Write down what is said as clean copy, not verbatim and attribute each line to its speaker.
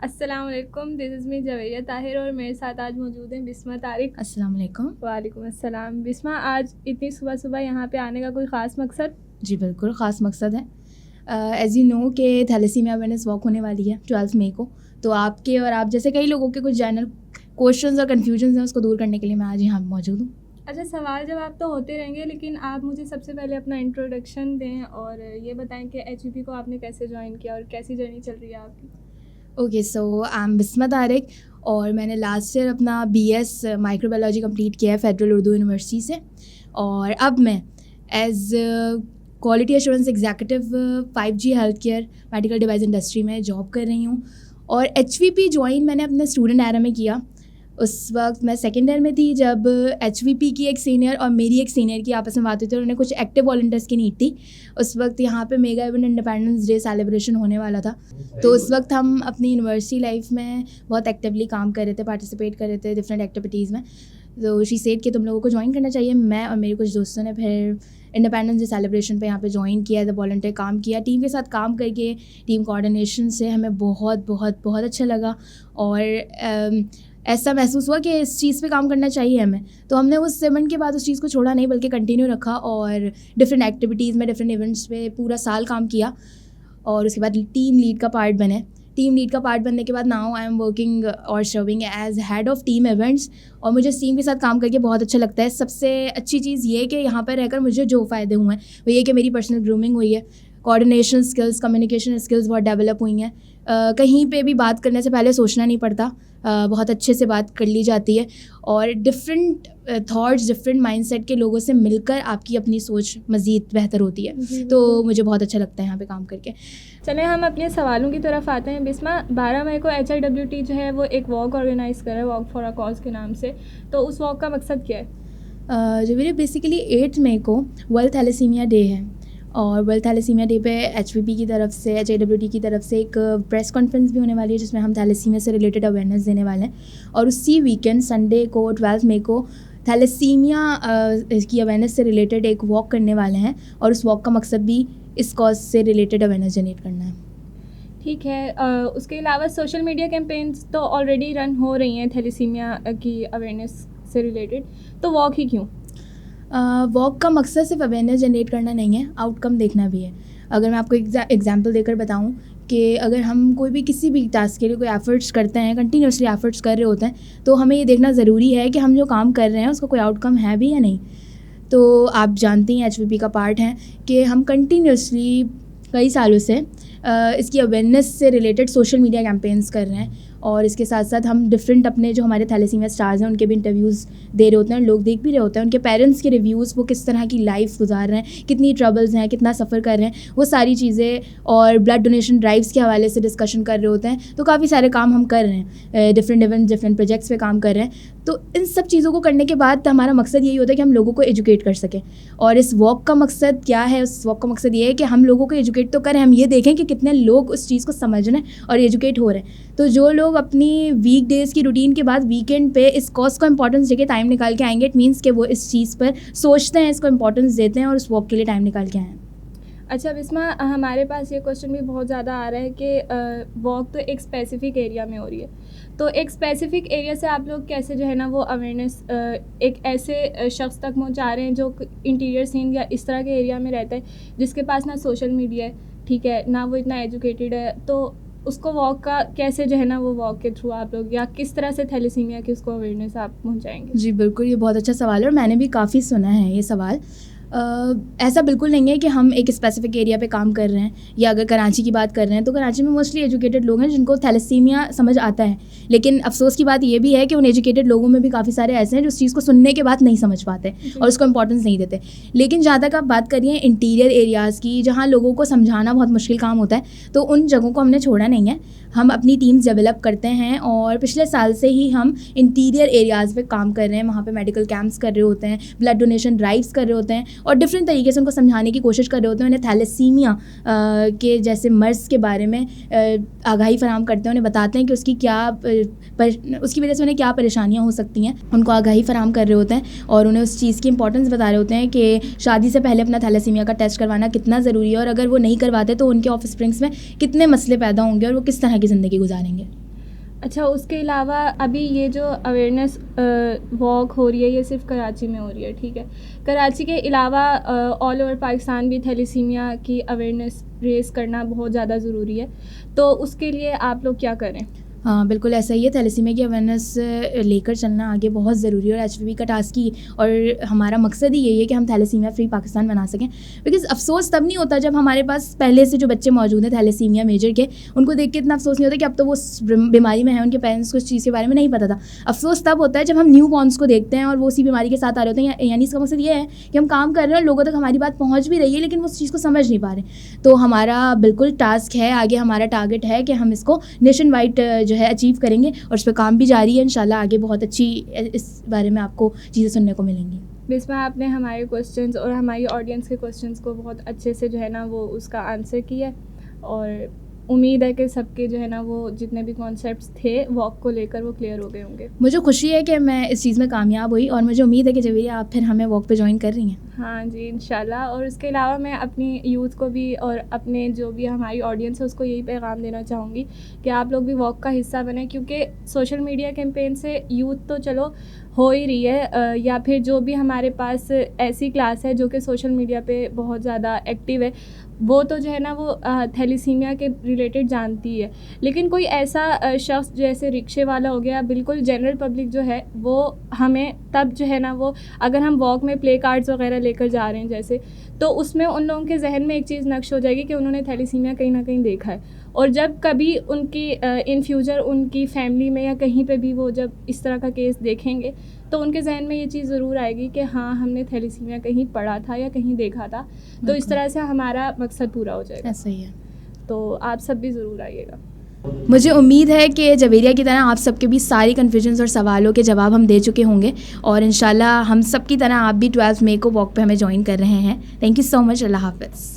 Speaker 1: अस्सलाम वालेकुम, this is me Javeria Tahir और मेरे साथ आज मौजूद हैं बिस्मा तारिक।
Speaker 2: अस्सलाम वालेकुम।
Speaker 1: वालेकुम अस्सलाम। बिस्मा, आज इतनी सुबह सुबह यहाँ पे आने का कोई ख़ास मकसद?
Speaker 2: जी बिल्कुल, ख़ास मकसद है। एज़ यू नो कि थैलेसीमिया अवेयरनेस वॉक होने वाली है 12 मई को। तो आपके और आप जैसे कई लोगों के कुछ जनरल क्वेश्चंस और कन्फ्यूजन्स हैं, उसको दूर करने के लिए मैं आज यहाँ मौजूद हूँ।
Speaker 1: अच्छा, सवाल जवाब तो होते रहेंगे, लेकिन आप मुझे सबसे पहले अपना इंट्रोडक्शन दें और ये बताएं कि HVP को आपने कैसे ज्वाइन किया और कैसी जर्नी चल रही है आपकी।
Speaker 2: Okay, so I am Bisma Tariq और मैंने लास्ट ईयर अपना BS माइक्रोबायोलॉजी कंप्लीट किया है फेडरल उर्दू यूनिवर्सिटी से। और अब मैं as quality assurance executive 5G health care medical device industry में जॉब कर रही हूँ। और HVP ज्वाइन मैंने अपने स्टूडेंट एरा में किया। उस वक्त मैं सेकेंड ईयर में थी जब HVP की एक सीनियर और मेरी एक सीनियर की आपस में बात हुई थी और उन्हें कुछ एक्टिव वॉलंटियर्स की नीड थी। उस वक्त यहाँ पे mega event independence day celebration होने वाला था। तो उस वक्त हम अपनी यूनिवर्सिटी लाइफ में बहुत एक्टिवली काम कर रहे थे, पार्टिसिपेट कर रहे थे डिफरेंट एक्टिविटीज़ में। तो शी सेड कि तुम लोगों को ज्वाइन करना चाहिए। मैं और मेरे कुछ दोस्तों ने फिर इंडिपेंडेंस डे सेलिब्रेशन पे यहाँ पे ज्वाइन किया, एज अ वॉलंटियर काम किया। टीम के साथ काम करके टीम कोऑर्डिनेशन से हमें बहुत बहुत बहुत अच्छा लगा और ऐसा महसूस हुआ कि इस चीज़ पे काम करना चाहिए हमें। तो हमने उस इवेंट के बाद उस चीज़ को छोड़ा नहीं, बल्कि कंटिन्यू रखा और डिफरेंट एक्टिविटीज़ में, डिफरेंट इवेंट्स पे पूरा साल काम किया। और उसके बाद टीम लीड का पार्ट बने। टीम लीड का पार्ट बनने के बाद नाउ आई एम वर्किंग और serving as head of team events. और मुझे इस टीम के साथ काम करके बहुत अच्छा लगता है। सबसे अच्छी चीज़ ये कि यहाँ पर रहकर मुझे जो फ़ायदे हुए हैं वो ये कि मेरी पर्सनल ग्रूमिंग हुई है, कोऑर्डिनेशन स्किल्स, कम्युनिकेशन स्किल्स बहुत डेवलप हुई हैं। कहीं पे भी बात करने से पहले सोचना नहीं पड़ता, बहुत अच्छे से बात कर ली जाती है। और डिफरेंट थॉट्स, डिफरेंट माइंडसेट के लोगों से मिलकर आपकी अपनी सोच मज़ीद बेहतर होती है। तो मुझे बहुत अच्छा लगता है यहाँ पे काम करके।
Speaker 1: चलें हम अपने सवालों की तरफ आते हैं। बिस्मा, 12 मई को HIWT जो है वो एक वॉक ऑर्गेनाइज़ कर रहा है, वॉक फॉर अ कॉज के नाम से। तो उस वॉक का मकसद क्या है?
Speaker 2: जो मेरे बेसिकली 8 मई को वर्ल्ड थैलेसीमिया डे है और वर्ल्ड थैलेसीमिया डे पे HVP की तरफ से, HIWT की तरफ से एक प्रेस कॉन्फ्रेंस भी होने वाली है जिसमें हम थैलेसीमिया से रिलेटेड अवेयरनेस देने वाले हैं। और उसी वीकेंड संडे को 12 मई को थैलेसीमिया की अवेयरनेस से रिलेटेड एक वॉक करने वाले हैं और उस वॉक का मकसद भी इस कॉज से रिलेटेड अवेयरनेस जनरेट करना है।
Speaker 1: ठीक है। उसके अलावा सोशल मीडिया कैंपेन्स तो ऑलरेडी रन हो रही हैं थैलेसीमिया की अवेयरनेस से रिलेटेड, तो वॉक ही क्यों?
Speaker 2: वॉक का मकसद सिर्फ अवेयरनेस जनरेट करना नहीं है, आउटकम देखना भी है। अगर मैं आपको एग्जांपल देकर बताऊं कि अगर हम कोई भी किसी भी टास्क के लिए कोई एफर्ट्स करते हैं, कंटिन्यूसली एफर्ट्स कर रहे होते हैं, तो हमें ये देखना ज़रूरी है कि हम जो काम कर रहे हैं उसका कोई आउटकम है भी या नहीं। तो आप जानती हैं HVP का पार्ट है कि हम कंटिन्यूसली कई सालों से इसकी अवेयरनेस से रिलेटेड सोशल मीडिया कैंपेन्स कर रहे हैं। और इसके साथ साथ हम डिफरेंट अपने जो हमारे थैलेसीमिया स्टार्स हैं उनके भी इंटरव्यूज़ दे रहे होते हैं, लोग देख भी रहे होते हैं उनके पेरेंट्स के रिव्यूज़, वो किस तरह की लाइफ गुजार रहे हैं, कितनी ट्रबल्स हैं, कितना सफ़र कर रहे हैं, वो सारी चीज़ें। और ब्लड डोनेशन ड्राइव्स के हवाले से डिस्कशन कर रहे होते हैं। तो काफ़ी सारे काम हम कर रहे हैं, डिफरेंट इवेंट्स, डिफरेंट प्रोजेक्ट्स पे काम कर रहे हैं। तो इन सब चीज़ों को करने के बाद हमारा मकसद यही होता है कि हम लोगों को एजुकेट कर सकें। और इस वॉक का मकसद क्या है? उस वॉक का मकसद ये है कि हम लोगों को एजुकेट तो करें, हम ये देखें कि कितने लोग उस चीज़ को समझ रहे हैं और एजुकेट हो रहे हैं। तो जो लोग अपनी वीक डेज़ की रूटीन के बाद वीकेंड पे इस कॉज को इंपॉर्टेंस देके टाइम निकाल के आएंगे, इट मीन्स कि वो इस चीज़ पर सोचते हैं, इसको इंपॉर्टेंस देते हैं और उस वॉक के लिए टाइम निकाल के आए।
Speaker 1: अच्छा बिस्मा, हमारे पास ये क्वेश्चन भी बहुत ज़्यादा आ रहा है कि वॉक तो एक स्पेसिफिक एरिया में हो रही है, तो एक स्पेसिफिक एरिया से आप लोग कैसे जो है ना वो अवेयरनेस एक ऐसे शख्स तक पहुंचा रहे हैं जो इंटीरियर सीन या इस तरह के एरिया में रहता है, जिसके पास ना सोशल मीडिया है, ठीक है, ना वो इतना एजुकेटेड है, तो उसको वॉक का कैसे जो है ना वो वॉक के थ्रू आप लोग या किस तरह से थैलेसीमिया की उसको अवेयरनेस आप पहुंचाएंगे?
Speaker 2: जी बिल्कुल, ये बहुत अच्छा सवाल है और मैंने भी काफ़ी सुना है ये सवाल। ऐसा बिल्कुल नहीं है कि हम एक स्पेसिफिक एरिया पे काम कर रहे हैं। या अगर कराची की बात कर रहे हैं तो कराची में मोस्टली एजुकेटेड लोग हैं जिनको थैलेसीमिया समझ आता है। लेकिन अफसोस की बात ये भी है कि उन एजुकेटेड लोगों में भी काफ़ी सारे ऐसे हैं जो उस चीज़ को सुनने के बाद नहीं समझ पाते और उसको इंपॉर्टेंस नहीं देते। लेकिन जहाँ तक आप बात करिए इंटीरियर एरियाज़ की, जहाँ लोगों को समझाना बहुत मुश्किल काम होता है, तो उन जगहों को हमने छोड़ा नहीं है। हम अपनी टीम्स डेवलप करते हैं और पिछले साल से ही हम इंटीरियर एरियाज़ पे काम कर रहे हैं। वहाँ पे मेडिकल कैंप्स कर रहे होते हैं, ब्लड डोनेशन ड्राइव्स कर रहे होते हैं और डिफरेंट तरीके से उनको समझाने की कोशिश कर रहे होते हैं। उन्हें थैलेसीमिया के जैसे मर्ज़ के बारे में आगाही फराहम करते हैं, उन्हें बताते हैं कि उसकी उसकी वजह से उन्हें क्या परेशानियाँ हो सकती हैं, उनको आगाही फराहम कर रहे होते हैं और उन्हें उस चीज़ की इंपॉर्टेंस बता रहे होते हैं कि शादी से पहले अपना थैलेसीमिया का टेस्ट करवाना कितना ज़रूरी है और अगर वो नहीं करवाते तो उनके ऑफ स्प्रिंग्स में कितने मसले पैदा होंगे और वो किस तरह की ज़िंदगी गुजारेंगे।
Speaker 1: अच्छा, उसके अलावा अभी ये जो अवेयरनेस वॉक हो रही है ये सिर्फ कराची में हो रही है, ठीक है। कराची के अलावा ऑल ओवर पाकिस्तान भी थैलेसीमिया की अवेयरनेस रेस करना बहुत ज़्यादा ज़रूरी है, तो उसके लिए आप लोग क्या करें?
Speaker 2: हाँ बिल्कुल ऐसा ही है, थैलेसीमिया की अवेयरनेस लेकर चलना आगे बहुत ज़रूरी है और एचवीवी का टास्क ही और हमारा मकसद ही यही है कि हम थैलेसीमिया फ्री पाकिस्तान बना सकें। बिकॉज़ अफसोस तब नहीं होता जब हमारे पास पहले से जो बच्चे मौजूद हैं थैलेसीमिया मेजर के, उनको देख के इतना अफसोस नहीं होता कि अब तो वो बीमारी में है, उनके पेरेंट्स को इस चीज़ के बारे में नहीं पता था। अफसोस तब होता है जब हम न्यू बॉर्न्स को देखते हैं और वो उसी बीमारी के साथ आ रहे होते हैं, यानी इसका मकसद ये है कि हम काम कर रहे हैं और लोगों तक हमारी बात पहुँच भी रही है लेकिन वो उस चीज़ को समझ नहीं पा रहे। तो हमारा बिल्कुल टास्क है, आगे हमारा टारगेट है कि हम इसको नेशन वाइड जो है अचीव करेंगे और इस पर काम भी जारी है। इंशाल्लाह आगे बहुत अच्छी इस बारे में आपको चीज़ें सुनने को मिलेंगी।
Speaker 1: बिस्मा, आपने हमारे क्वेश्चंस और हमारी ऑडियंस के क्वेश्चंस को बहुत अच्छे से जो है ना वो उसका आंसर किया और उम्मीद है कि सबके जो है ना वो जितने भी कॉन्सेप्ट्स थे वॉक को लेकर वो क्लियर हो गए होंगे।
Speaker 2: मुझे खुशी है कि मैं इस चीज़ में कामयाब हुई और मुझे उम्मीद है कि जवेरिया आप फिर हमें वॉक पे ज्वाइन कर रही हैं।
Speaker 1: हाँ जी, इंशाल्लाह। और उसके अलावा मैं अपनी यूथ को भी और अपने जो भी हमारी ऑडियंस है उसको यही पैगाम देना चाहूँगी कि आप लोग भी वॉक का हिस्सा बने, क्योंकि सोशल मीडिया कैंपेन से यूथ तो चलो हो ही रही है, या फिर जो भी हमारे पास ऐसी क्लास है जो कि सोशल मीडिया पे बहुत ज़्यादा एक्टिव है वो तो जो है ना वो थैलेसीमिया के रिलेटेड जानती है, लेकिन कोई ऐसा शख्स जैसे रिक्शे वाला हो गया, बिल्कुल जनरल पब्लिक जो है वो हमें तब जो है ना वो अगर हम वॉक में प्ले कार्ड्स वगैरह लेकर जा रहे हैं जैसे, तो उसमें उन लोगों के जहन में एक चीज़ नक्श हो जाएगी कि उन्होंने थैलेसीमिया कहीं ना कहीं देखा है, और जब कभी उनकी इन फ्यूचर उनकी फैमिली में या कहीं पे भी वो जब इस तरह का केस देखेंगे तो उनके जहन में ये चीज़ ज़रूर आएगी कि हाँ हमने थैलेसीमिया कहीं पढ़ा था या कहीं देखा था, तो इस तरह से हमारा मकसद पूरा हो जाएगा।
Speaker 2: ऐसा ही है,
Speaker 1: तो आप सब भी ज़रूर आइएगा।
Speaker 2: मुझे उम्मीद है कि जवेरिया की तरह आप सबके भी सारी कन्फ्यूजन्स और सवालों के जवाब हम दे चुके होंगे और इंशाल्लाह हम सब की तरह आप भी 12 मई को वॉक पे हमें ज्वाइन कर रहे हैं। Thank you so much. अल्लाह हाफ़िज़।